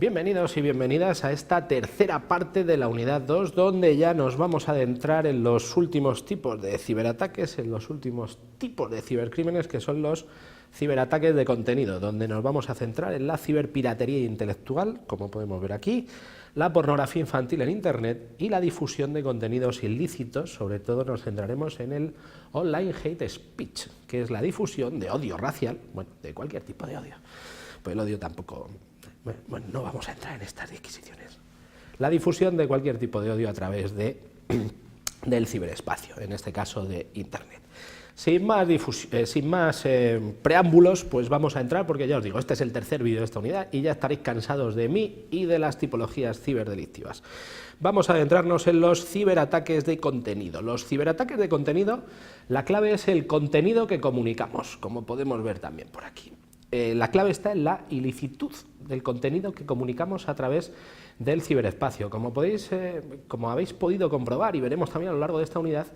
Bienvenidos y bienvenidas a esta tercera parte de la unidad 2, donde ya nos vamos a adentrar en los últimos tipos de ciberataques, en los últimos tipos de cibercrímenes, que son los ciberataques de contenido, donde nos vamos a centrar en la ciberpiratería intelectual, como podemos ver aquí, la pornografía infantil en Internet y la difusión de contenidos ilícitos. Sobre todo nos centraremos en el online hate speech, que es la difusión de odio racial, bueno, de cualquier tipo de odio. Pues el odio tampoco... Bueno, no vamos a entrar en estas disquisiciones. La difusión de cualquier tipo de odio a través del ciberespacio, en este caso de Internet. Sin más preámbulos, pues vamos a entrar, porque ya os digo, este es el tercer vídeo de esta unidad y ya estaréis cansados de mí y de las tipologías ciberdelictivas. Vamos a adentrarnos en los ciberataques de contenido. Los ciberataques de contenido, la clave es el contenido que comunicamos, como podemos ver también por aquí. La clave está en la ilicitud del contenido que comunicamos a través del ciberespacio. Como habéis podido comprobar y veremos también a lo largo de esta unidad,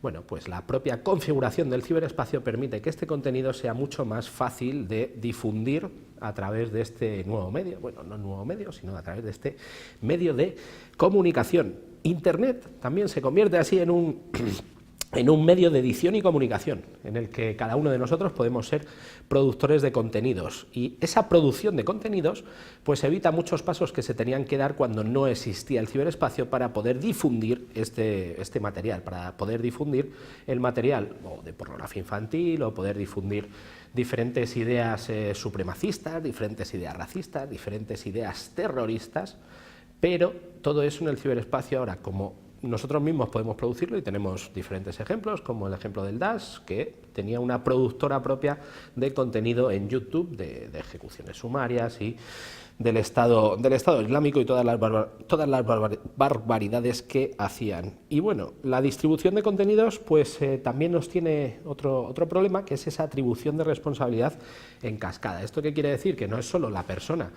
bueno, pues la propia configuración del ciberespacio permite que este contenido sea mucho más fácil de difundir a través de este nuevo medio, bueno, no nuevo medio, sino a través de este medio de comunicación. Internet también se convierte así en un medio de edición y comunicación, en el que cada uno de nosotros podemos ser productores de contenidos, y esa producción de contenidos pues evita muchos pasos que se tenían que dar cuando no existía el ciberespacio para poder difundir este material, para poder difundir el material o de pornografía infantil, o poder difundir diferentes ideas supremacistas, diferentes ideas racistas, diferentes ideas terroristas, pero todo eso en el ciberespacio ahora, como nosotros mismos podemos producirlo, y tenemos diferentes ejemplos, como el ejemplo del Daesh, que tenía una productora propia de contenido en YouTube de ejecuciones sumarias y del Estado Islámico y todas las barbaridades que hacían. Y bueno, la distribución de contenidos pues también nos tiene otro problema, que es esa atribución de responsabilidad en cascada. ¿Esto qué quiere decir? Que no es solo la persona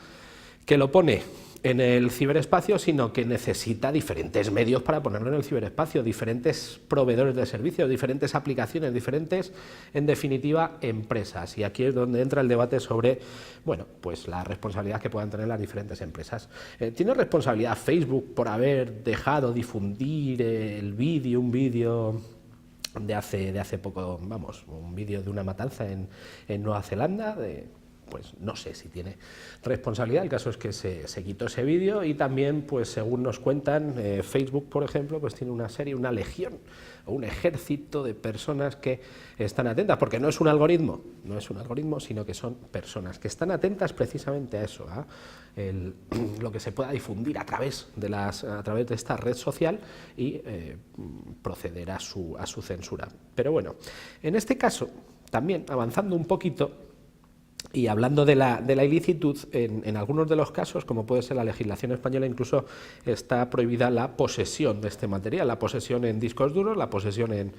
que lo pone en el ciberespacio, sino que necesita diferentes medios para ponerlo en el ciberespacio, diferentes proveedores de servicios, diferentes aplicaciones, diferentes, en definitiva, empresas. Y aquí es donde entra el debate sobre, bueno, pues la responsabilidad que puedan tener las diferentes empresas. ¿Tiene responsabilidad Facebook por haber dejado difundir un vídeo de hace poco, vamos, un vídeo de una matanza en Nueva Zelanda? Pues no sé si tiene responsabilidad. El caso es que se quitó ese vídeo, y también, pues según nos cuentan, Facebook, por ejemplo, pues tiene una legión o un ejército de personas que están atentas, porque no es un algoritmo, sino que son personas que están atentas precisamente a eso, a lo que se pueda difundir a través de esta red social, y proceder a su censura. Pero bueno, en este caso, también avanzando un poquito, y hablando de la ilicitud, en algunos de los casos, como puede ser la legislación española, incluso está prohibida la posesión de este material, la posesión en discos duros, la posesión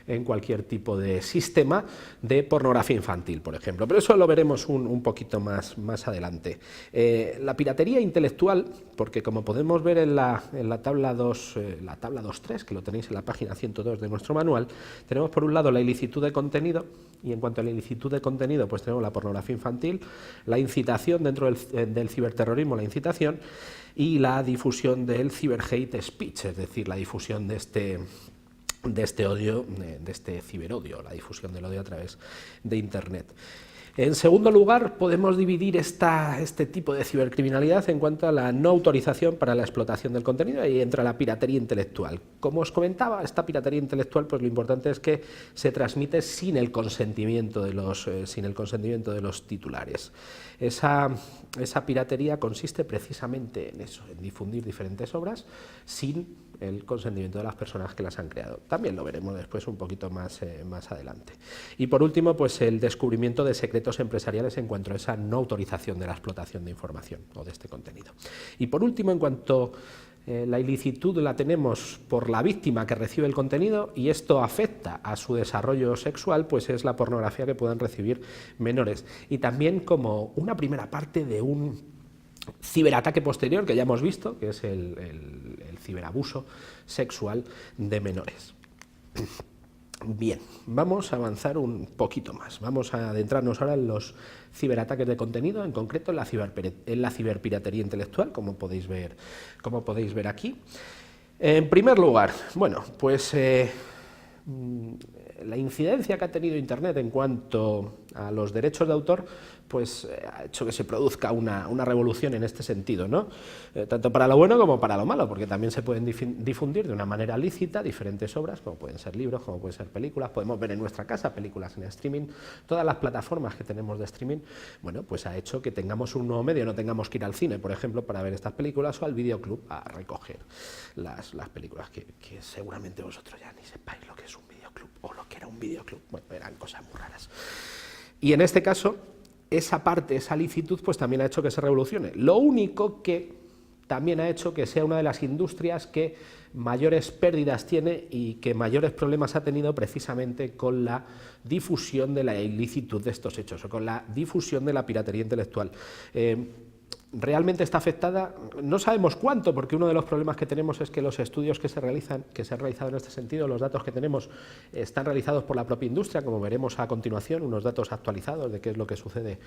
en cualquier tipo de sistema de pornografía infantil, por ejemplo. Pero eso lo veremos un poquito más adelante. La piratería intelectual, porque como podemos ver en la tabla 2.3, que lo tenéis en la página 102 de nuestro manual, tenemos por un lado la ilicitud de contenido, y en cuanto a la ilicitud de contenido, pues tenemos la pornografía infantil, la incitación dentro del ciberterrorismo, la incitación, y la difusión del ciber hate speech, es decir, la difusión de este odio, de este ciberodio, la difusión del odio a través de Internet. En segundo lugar, podemos dividir este tipo de cibercriminalidad en cuanto a la no autorización para la explotación del contenido, y entra la piratería intelectual. Como os comentaba, esta piratería intelectual, pues lo importante es que se transmite sin el consentimiento de los titulares. Esa piratería consiste precisamente en eso, en difundir diferentes obras sin el consentimiento de las personas que las han creado. También lo veremos después un poquito más adelante. Y por último, pues el descubrimiento de secretos empresariales en cuanto a esa no autorización de la explotación de información o de este contenido. Y por último, en cuanto la ilicitud la tenemos por la víctima que recibe el contenido, y esto afecta a su desarrollo sexual, pues es la pornografía que puedan recibir menores. Y también como una primera parte de un ciberataque posterior que ya hemos visto, que es el ciberabuso sexual de menores. Bien, vamos a avanzar un poquito más. Vamos a adentrarnos ahora en los ciberataques de contenido, en concreto en la ciberpiratería intelectual, como podéis ver aquí. En primer lugar, bueno, pues la incidencia que ha tenido Internet en cuanto a los derechos de autor, pues ha hecho que se produzca una revolución en este sentido, ¿no? Tanto para lo bueno como para lo malo, porque también se pueden difundir de una manera lícita diferentes obras, como pueden ser libros, como pueden ser películas, podemos ver en nuestra casa películas en streaming, todas las plataformas que tenemos de streaming, bueno, pues ha hecho que tengamos un nuevo medio, no tengamos que ir al cine, por ejemplo, para ver estas películas, o al videoclub a recoger las películas, que seguramente vosotros ya ni sepáis lo que es un videoclub, o lo que era un videoclub, bueno, eran cosas muy raras. Y en este caso, esa parte, esa licitud, pues también ha hecho que se revolucione. Lo único que también ha hecho que sea una de las industrias que mayores pérdidas tiene y que mayores problemas ha tenido precisamente con la difusión de la ilicitud de estos hechos, o con la difusión de la piratería intelectual. Realmente está afectada, no sabemos cuánto, porque uno de los problemas que tenemos es que los estudios que se han realizado en este sentido, los datos que tenemos, están realizados por la propia industria, como veremos a continuación, unos datos actualizados de qué es lo que sucede,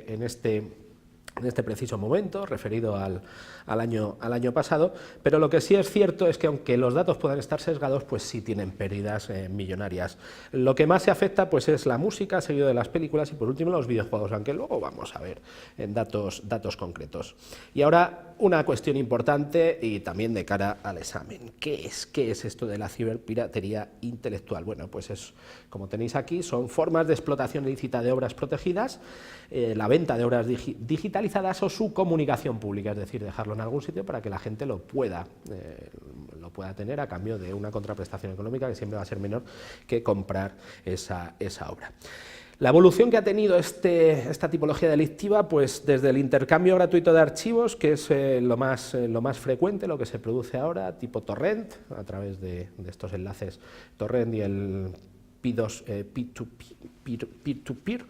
en este preciso momento, referido al año pasado, pero lo que sí es cierto es que aunque los datos puedan estar sesgados, pues sí tienen pérdidas millonarias. Lo que más se afecta pues es la música, seguido de las películas y por último los videojuegos, aunque luego vamos a ver en datos concretos. Y ahora una cuestión importante y también de cara al examen. ¿Qué es esto de la ciberpiratería intelectual? Bueno, pues es, como tenéis aquí, son formas de explotación ilícita de obras protegidas, la venta de obras digitalizadas o su comunicación pública, es decir, dejarlo en algún sitio para que la gente lo pueda tener a cambio de una contraprestación económica que siempre va a ser menor que comprar esa obra. La evolución que ha tenido esta tipología delictiva, pues desde el intercambio gratuito de archivos, que es lo más frecuente, lo que se produce ahora, tipo torrent, a través de estos enlaces torrent y el peer-to-peer,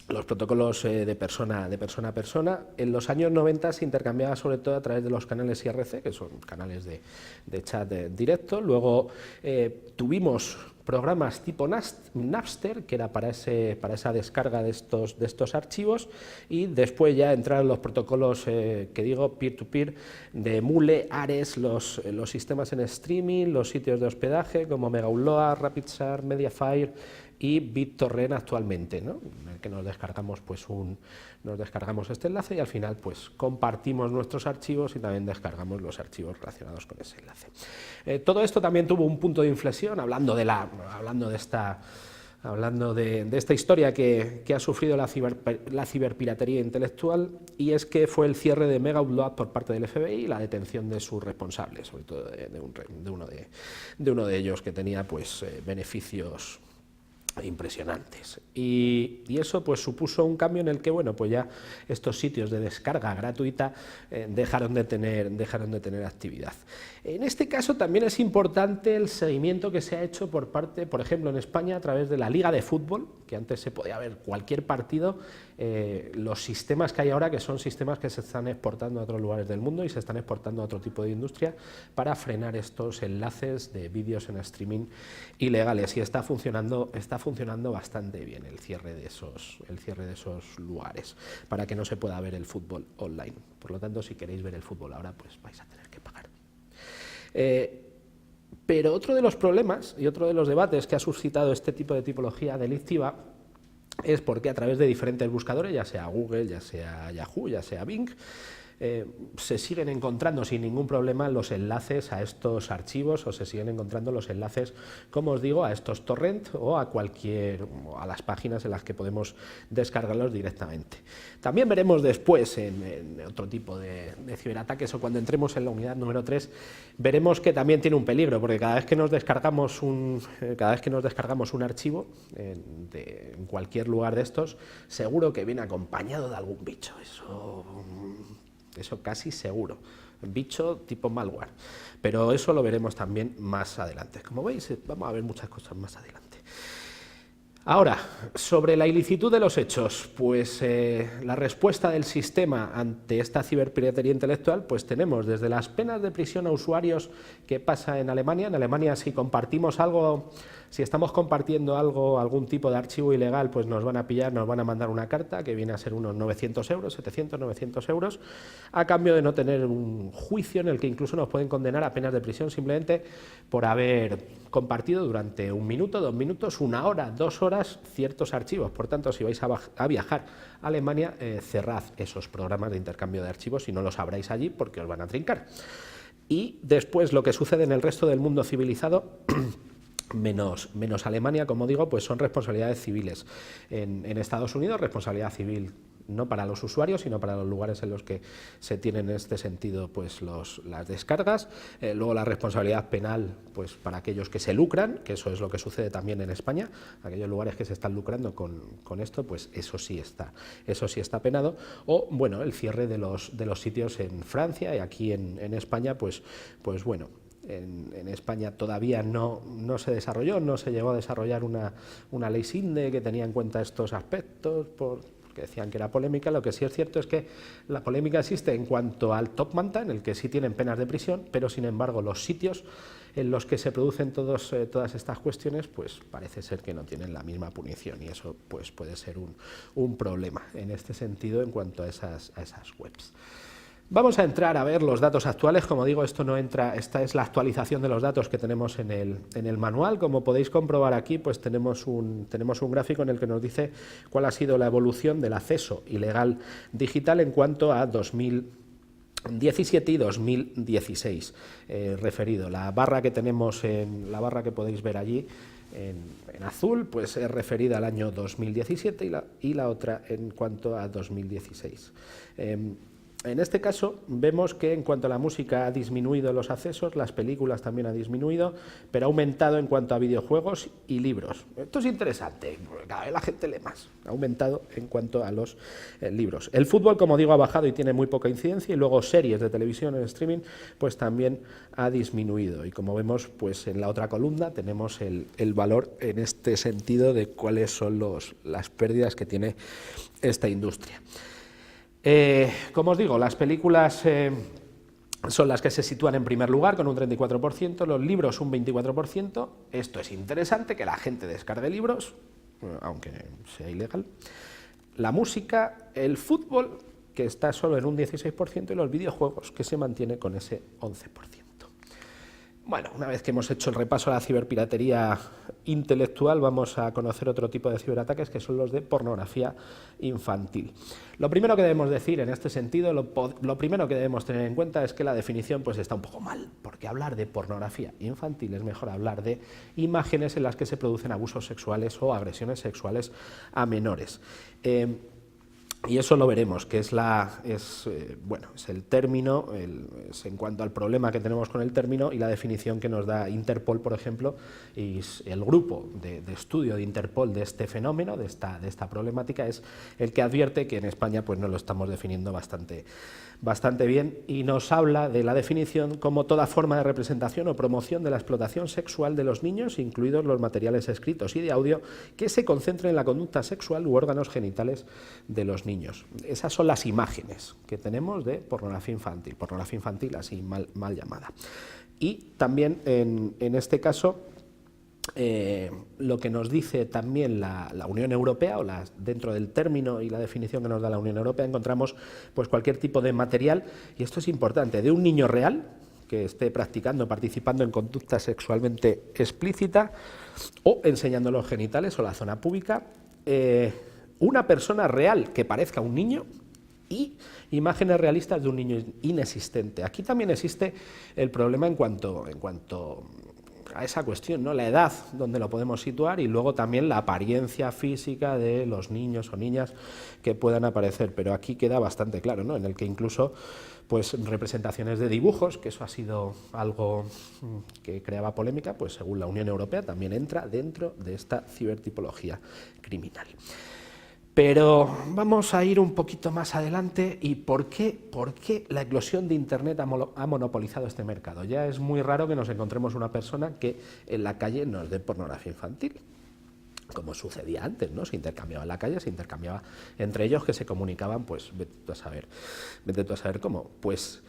los protocolos de persona a persona. En los años 90 se intercambiaba sobre todo a través de los canales IRC, que son canales de chat directo. Luego tuvimos programas tipo Napster, que era para esa descarga de estos archivos, y después ya entraron los protocolos peer-to-peer de Mule, Ares, los sistemas en streaming, los sitios de hospedaje como Megaupload, RapidShare, Mediafire y BitTorrent actualmente, ¿no? En el que nos descargamos este enlace y al final pues compartimos nuestros archivos y también descargamos los archivos relacionados con ese enlace. Todo esto también tuvo un punto de inflexión, hablando de esta historia que ha sufrido la ciberpiratería intelectual, y es que fue el cierre de Megaupload por parte del FBI y la detención de sus responsables, sobre todo de uno de ellos que tenía pues beneficios impresionantes, y eso pues supuso un cambio en el que, bueno, pues ya estos sitios de descarga gratuita dejaron de tener actividad. En este caso también es importante el seguimiento que se ha hecho por ejemplo, en España, a través de la Liga de Fútbol, que antes se podía ver cualquier partido, los sistemas que hay ahora, que son sistemas que se están exportando a otros lugares del mundo y se están exportando a otro tipo de industria para frenar estos enlaces de vídeos en streaming ilegales, y está funcionando bastante bien el cierre de esos lugares para que no se pueda ver el fútbol online. Por lo tanto, si queréis ver el fútbol ahora, pues vais a tener que pagar. Pero otro de los problemas y otro de los debates que ha suscitado este tipo de tipología delictiva es porque a través de diferentes buscadores, ya sea Google, ya sea Yahoo, ya sea Bing, se siguen encontrando sin ningún problema los enlaces a estos archivos, o se siguen encontrando los enlaces, como os digo, a estos torrent o a las páginas en las que podemos descargarlos directamente. También veremos después en otro tipo de ciberataques, o cuando entremos en la unidad número 3, veremos que también tiene un peligro, porque cada vez que nos descargamos un archivo en cualquier lugar de estos, seguro que viene acompañado de algún bicho. Eso casi seguro, bicho tipo malware, pero eso lo veremos también más adelante. Como veis, vamos a ver muchas cosas más adelante. Ahora, sobre la ilicitud de los hechos, pues la respuesta del sistema ante esta ciberpiratería intelectual, pues tenemos desde las penas de prisión a usuarios que pasa en Alemania. En Alemania, si compartimos algo, si estamos compartiendo algo, algún tipo de archivo ilegal, pues nos van a pillar, nos van a mandar una carta que viene a ser unos 900 euros, 700, 900 euros, a cambio de no tener un juicio en el que incluso nos pueden condenar a penas de prisión simplemente por haber compartido durante 1 minuto, 2 minutos, 1 hora, 2 horas ciertos archivos. Por tanto, si vais a viajar a Alemania, cerrad esos programas de intercambio de archivos y no los abráis allí porque os van a trincar. Y después lo que sucede en el resto del mundo civilizado menos Alemania, como digo, pues son responsabilidades civiles. En Estados Unidos, responsabilidad civil no para los usuarios, sino para los lugares en los que se tienen en este sentido pues las descargas. Luego la responsabilidad penal pues para aquellos que se lucran, que eso es lo que sucede también en España, aquellos lugares que se están lucrando con esto, pues eso sí está penado. O bueno, el cierre de los sitios en Francia y aquí en España, pues bueno. En España todavía no se desarrolló, no se llegó a desarrollar una ley SINDE que tenía en cuenta estos aspectos, porque decían que era polémica. Lo que sí es cierto es que la polémica existe en cuanto al top manta, en el que sí tienen penas de prisión, pero sin embargo los sitios en los que se producen todas estas cuestiones, pues parece ser que no tienen la misma punición, y eso pues puede ser un problema en este sentido en cuanto a esas webs. Vamos a entrar a ver los datos actuales. Como digo, esto no entra, esta es la actualización de los datos que tenemos en el manual. Como podéis comprobar aquí, pues tenemos un gráfico en el que nos dice cuál ha sido la evolución del acceso ilegal digital en cuanto a 2017 y 2016, referido. La barra que tenemos la barra que podéis ver allí en azul, pues es referida al año 2017 y la otra en cuanto a 2016. En este caso vemos que en cuanto a la música ha disminuido los accesos, las películas también ha disminuido, pero ha aumentado en cuanto a videojuegos y libros. Esto es interesante, porque cada vez la gente lee más. Ha aumentado en cuanto a los libros. El fútbol, como digo, ha bajado y tiene muy poca incidencia, y luego series de televisión en streaming, pues también ha disminuido. Y como vemos, pues en la otra columna tenemos el valor en este sentido de cuáles son las pérdidas que tiene esta industria. Como os digo, las películas son las que se sitúan en primer lugar con un 34%, los libros un 24%, esto es interesante, que la gente descargue libros, aunque sea ilegal, la música, el fútbol, que está solo en un 16%, y los videojuegos, que se mantiene con ese 11%. Bueno, una vez que hemos hecho el repaso a la ciberpiratería intelectual, vamos a conocer otro tipo de ciberataques, que son los de pornografía infantil. Lo primero que debemos decir en este sentido, lo primero que debemos tener en cuenta es que la definición pues está un poco mal, porque hablar de pornografía infantil es mejor hablar de imágenes en las que se producen abusos sexuales o agresiones sexuales a menores. Y eso lo veremos, que es el término, es en cuanto al problema que tenemos con el término y la definición que nos da Interpol, por ejemplo, y el grupo de estudio de Interpol de este fenómeno, de esta problemática, es el que advierte que en España pues no lo estamos definiendo bastante bien, y nos habla de la definición como toda forma de representación o promoción de la explotación sexual de los niños, incluidos los materiales escritos y de audio que se concentren en la conducta sexual u órganos genitales de los niños. Esas son las imágenes que tenemos de pornografía infantil así mal llamada. Y también en este caso lo que nos dice también la Unión Europea, dentro del término y la definición que nos da la Unión Europea, encontramos pues cualquier tipo de material, y esto es importante, de un niño real que esté participando en conducta sexualmente explícita o enseñando los genitales o la zona pública, una persona real que parezca un niño, y imágenes realistas de un niño inexistente. Aquí también existe el problema en cuanto a esa cuestión, ¿no? La edad donde lo podemos situar, y luego también la apariencia física de los niños o niñas que puedan aparecer, pero aquí queda bastante claro, ¿no? En el que incluso pues representaciones de dibujos, que eso ha sido algo que creaba polémica, pues según la Unión Europea también entra dentro de esta cibertipología criminal. Pero vamos a ir un poquito más adelante. ¿Y por qué la eclosión de Internet ha monopolizado este mercado? Ya es muy raro que nos encontremos una persona que en la calle nos dé pornografía infantil. como sucedía antes, ¿no? Se intercambiaba en la calle, se intercambiaba entre ellos, que se comunicaban, pues vete tú a saber cómo. Pues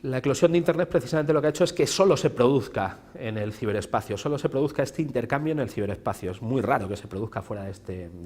la eclosión de Internet precisamente lo que ha hecho es que solo se produzca en el ciberespacio, solo se produzca este intercambio en el ciberespacio. Es muy raro que se produzca fuera de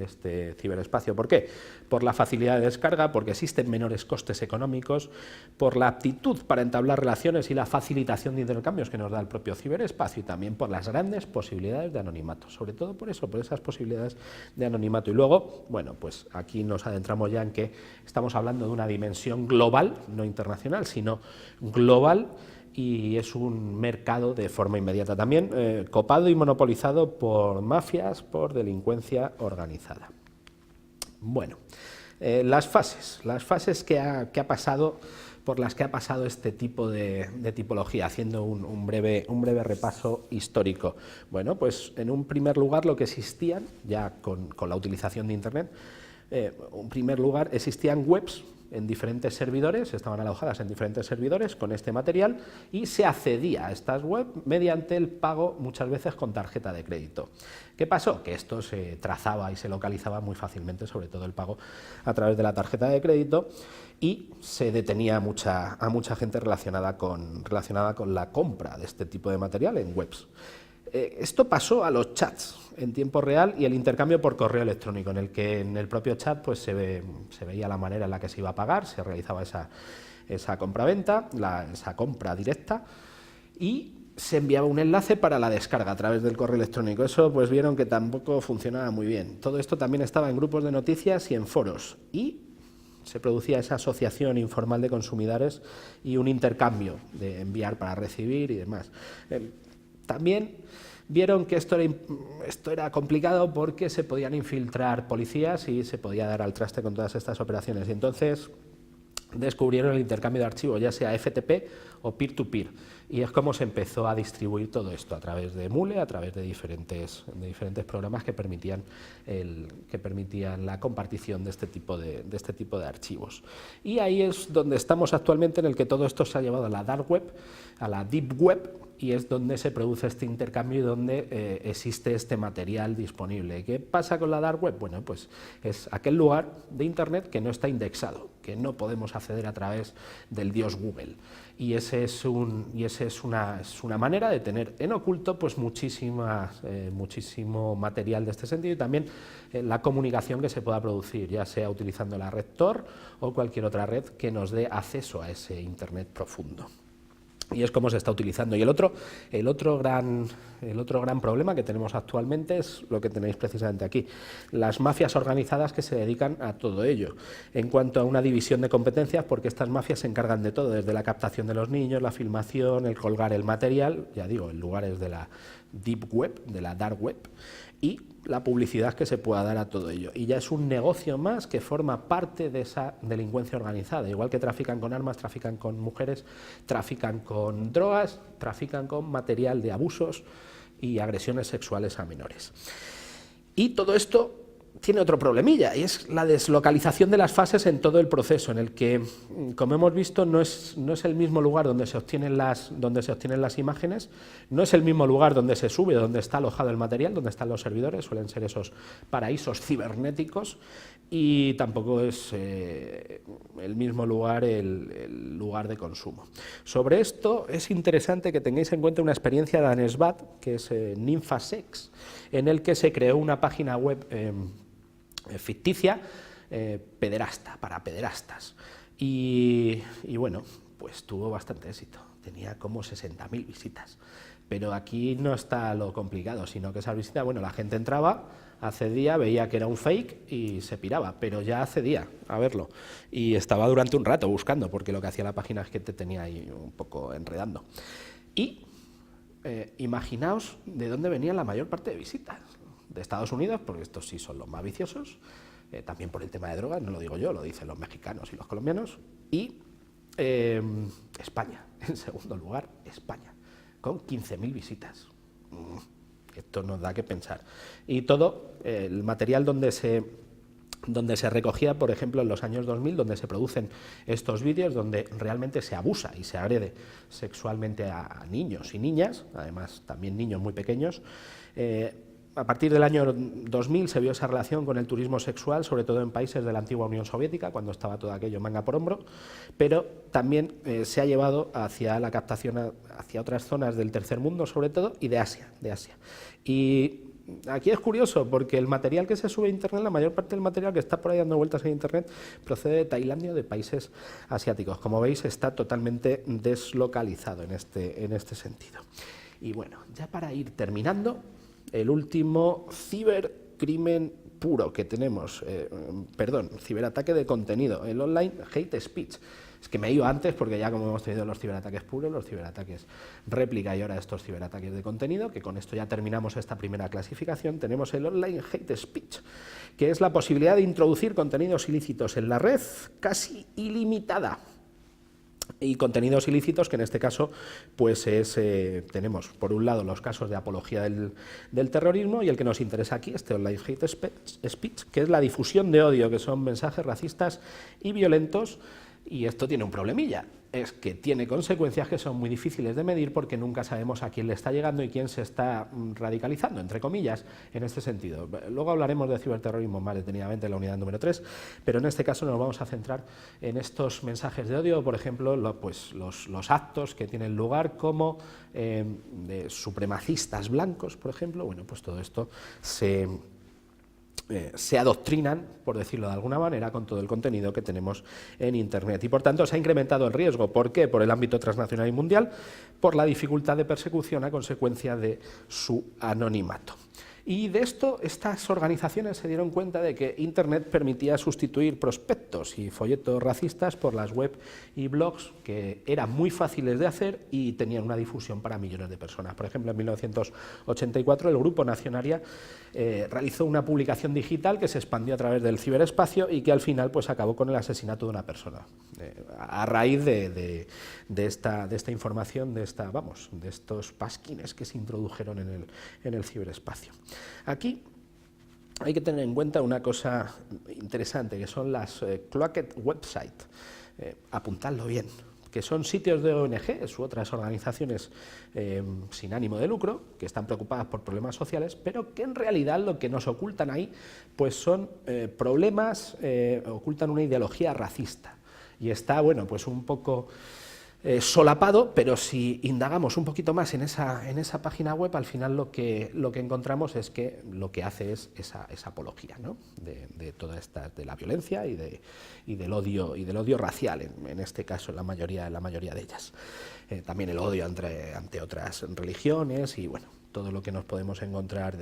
este ciberespacio. ¿Por qué? Por la facilidad de descarga, porque existen menores costes económicos, por la aptitud para entablar relaciones y la facilitación de intercambios que nos da el propio ciberespacio, y también por las grandes posibilidades de anonimato. Sobre todo por eso, por esas posibilidades de anonimato. Y luego, bueno, pues aquí nos adentramos ya en que estamos hablando de una dimensión global, no internacional, sino global, y es un mercado de forma inmediata también copado y monopolizado por mafias, por delincuencia organizada. Bueno, las fases que ha pasado, por las que ha pasado este tipo de tipología, haciendo un breve repaso histórico. Bueno, pues en un primer lugar lo que existían, ya con la utilización de Internet, en primer lugar existían webs en diferentes servidores, estaban alojadas en diferentes servidores con este material, y se accedía a estas webs mediante el pago, muchas veces con tarjeta de crédito. ¿Qué pasó? Que esto se trazaba y se localizaba muy fácilmente, sobre todo el pago a través de la tarjeta de crédito, y se detenía a mucha gente relacionada con la compra de este tipo de material en webs. Esto pasó a los chats en tiempo real y el intercambio por correo electrónico, en el que en el propio chat pues se veía la manera en la que se iba a pagar, se realizaba esa compraventa, esa compra directa, y se enviaba un enlace para la descarga a través del correo electrónico. Eso pues vieron que tampoco funcionaba muy bien. Todo esto también estaba en grupos de noticias y en foros, y se producía esa asociación informal de consumidores y un intercambio de enviar para recibir y demás. También vieron que esto era complicado porque se podían infiltrar policías y se podía dar al traste con todas estas operaciones. Y entonces descubrieron el intercambio de archivos, ya sea FTP o peer-to-peer, y es como se empezó a distribuir todo esto a través de Mule, a través de diferentes programas que permitían la compartición de este tipo de archivos. Y ahí es donde estamos actualmente, en el que todo esto se ha llevado a la dark web, a la deep web, y es donde se produce este intercambio y donde existe este material disponible. ¿Qué pasa con la dark web? Bueno, pues es aquel lugar de Internet que no está indexado, que no podemos acceder a través del dios Google. Y esa es una manera de tener en oculto pues muchísimo material de este sentido, y también la comunicación que se pueda producir, ya sea utilizando la red Tor o cualquier otra red que nos dé acceso a ese Internet profundo. Y es como se está utilizando. Y el otro gran problema que tenemos actualmente es lo que tenéis precisamente aquí: las mafias organizadas que se dedican a todo ello. En cuanto a una división de competencias, porque estas mafias se encargan de todo, desde la captación de los niños, la filmación, el colgar el material, ya digo, en lugares de la deep web, de la dark web, y la publicidad que se pueda dar a todo ello. Y ya es un negocio más que forma parte de esa delincuencia organizada. Igual que trafican con armas, trafican con mujeres, trafican con drogas, trafican con material de abusos y agresiones sexuales a menores. Y todo esto tiene otro problemilla, y es la deslocalización de las fases en todo el proceso, en el que, como hemos visto, no es el mismo lugar donde se obtienen las imágenes, no es el mismo lugar donde se sube, donde está alojado el material, donde están los servidores, suelen ser esos paraísos cibernéticos, y tampoco es el mismo lugar el lugar de consumo. Sobre esto es interesante que tengáis en cuenta una experiencia de Anesbat, que es Ninfasex, en el que se creó una página web ficticia, pederasta, para pederastas, y bueno, pues tuvo bastante éxito, tenía como 60.000 visitas, pero aquí no está lo complicado, sino que esa visita, bueno, la gente entraba, accedía, veía que era un fake y se piraba, pero ya accedía a verlo, y estaba durante un rato buscando, porque lo que hacía la página es que te tenía ahí un poco enredando. Y imaginaos de dónde venía la mayor parte de visitas: de Estados Unidos, porque estos sí son los más viciosos, también por el tema de drogas, no lo digo yo, lo dicen los mexicanos y los colombianos, y España, en segundo lugar, España, con 15.000 visitas. Esto nos da que pensar. Y todo el material donde se recogía, por ejemplo, en los años 2000, donde se producen estos vídeos, donde realmente se abusa y se agrede sexualmente a niños y niñas, además también niños muy pequeños, A partir del año 2000 se vio esa relación con el turismo sexual, sobre todo en países de la antigua Unión Soviética, cuando estaba todo aquello manga por hombro, pero también se ha llevado hacia la captación hacia otras zonas del tercer mundo, sobre todo, y de Asia. Y aquí es curioso, porque el material que se sube a Internet, la mayor parte del material que está por ahí dando vueltas en Internet, procede de Tailandia o de países asiáticos. Como veis, está totalmente deslocalizado en este sentido. Y bueno, ya para ir terminando, el último cibercrimen puro que tenemos, ciberataque de contenido, el online hate speech. Es que me he ido antes porque ya como hemos tenido los ciberataques puros, los ciberataques réplica y ahora estos ciberataques de contenido, que con esto ya terminamos esta primera clasificación, tenemos el online hate speech, que es la posibilidad de introducir contenidos ilícitos en la red casi ilimitada. Y contenidos ilícitos que en este caso pues tenemos por un lado los casos de apología del terrorismo y el que nos interesa aquí, este online hate speech, que es la difusión de odio, que son mensajes racistas y violentos. Y esto tiene un problemilla, es que tiene consecuencias que son muy difíciles de medir porque nunca sabemos a quién le está llegando y quién se está radicalizando, entre comillas, en este sentido. Luego hablaremos de ciberterrorismo más detenidamente en la unidad número 3, pero en este caso nos vamos a centrar en estos mensajes de odio, por ejemplo, los actos que tienen lugar como de supremacistas blancos, por ejemplo. Bueno, pues todo esto se adoctrinan, por decirlo de alguna manera, con todo el contenido que tenemos en Internet. Y por tanto se ha incrementado el riesgo. ¿Por qué? Por el ámbito transnacional y mundial, por la dificultad de persecución a consecuencia de su anonimato. Y de esto, estas organizaciones se dieron cuenta de que Internet permitía sustituir prospectos y folletos racistas por las web y blogs, que eran muy fáciles de hacer y tenían una difusión para millones de personas. Por ejemplo, en 1984 el Grupo Nacionalia realizó una publicación digital que se expandió a través del ciberespacio y que al final pues acabó con el asesinato de una persona. A raíz de esta información, de estos pasquines que se introdujeron en el ciberespacio. Aquí hay que tener en cuenta una cosa interesante, que son las cloaked websites. Apuntadlo bien, que son sitios de ONGs u otras organizaciones sin ánimo de lucro, que están preocupadas por problemas sociales, pero que en realidad lo que nos ocultan ahí pues son problemas, ocultan una ideología racista. Y está, bueno, pues un poco solapado, pero si indagamos un poquito más en esa página web, al final lo que encontramos es que lo que hace es esa apología, ¿no?, de toda esta, de la violencia y del odio racial, en este caso en la mayoría de ellas. También el odio ante otras religiones y bueno, todo lo que nos podemos encontrar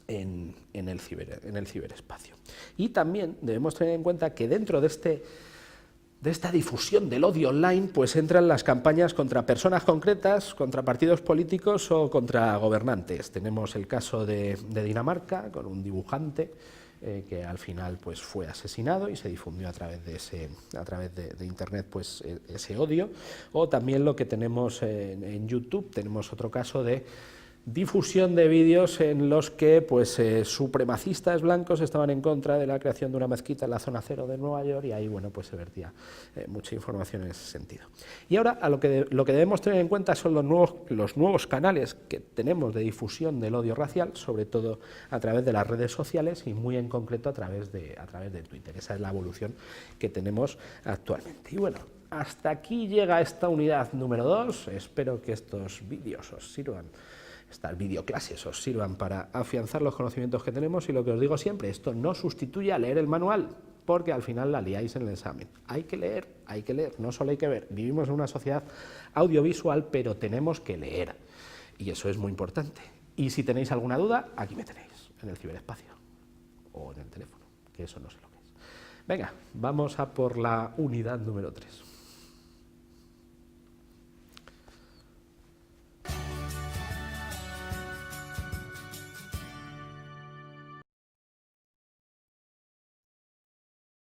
en el ciberespacio. Y también debemos tener en cuenta que dentro de esta difusión del odio online, pues entran las campañas contra personas concretas, contra partidos políticos o contra gobernantes. Tenemos el caso de Dinamarca, con un dibujante que al final pues fue asesinado y se difundió a través de Internet pues ese odio. O también lo que tenemos en YouTube, tenemos otro caso de difusión de vídeos en los que pues supremacistas blancos estaban en contra de la creación de una mezquita en la zona cero de Nueva York, y ahí bueno, pues se vertía mucha información en ese sentido. Y ahora lo que debemos tener en cuenta son los nuevos canales que tenemos de difusión del odio racial, sobre todo a través de las redes sociales y muy en concreto a través de Twitter. Esa es la evolución que tenemos actualmente. Y bueno, hasta aquí llega esta unidad número 2. Espero que estos vídeos os sirvan, estas videoclases os sirvan para afianzar los conocimientos que tenemos, y lo que os digo siempre, esto no sustituye a leer el manual, porque al final la liáis en el examen. Hay que leer, no solo hay que ver. Vivimos en una sociedad audiovisual, pero tenemos que leer, y eso es muy importante. Y si tenéis alguna duda, aquí me tenéis, en el ciberespacio, o en el teléfono, que eso no sé lo que es. Venga, vamos a por la unidad número 3.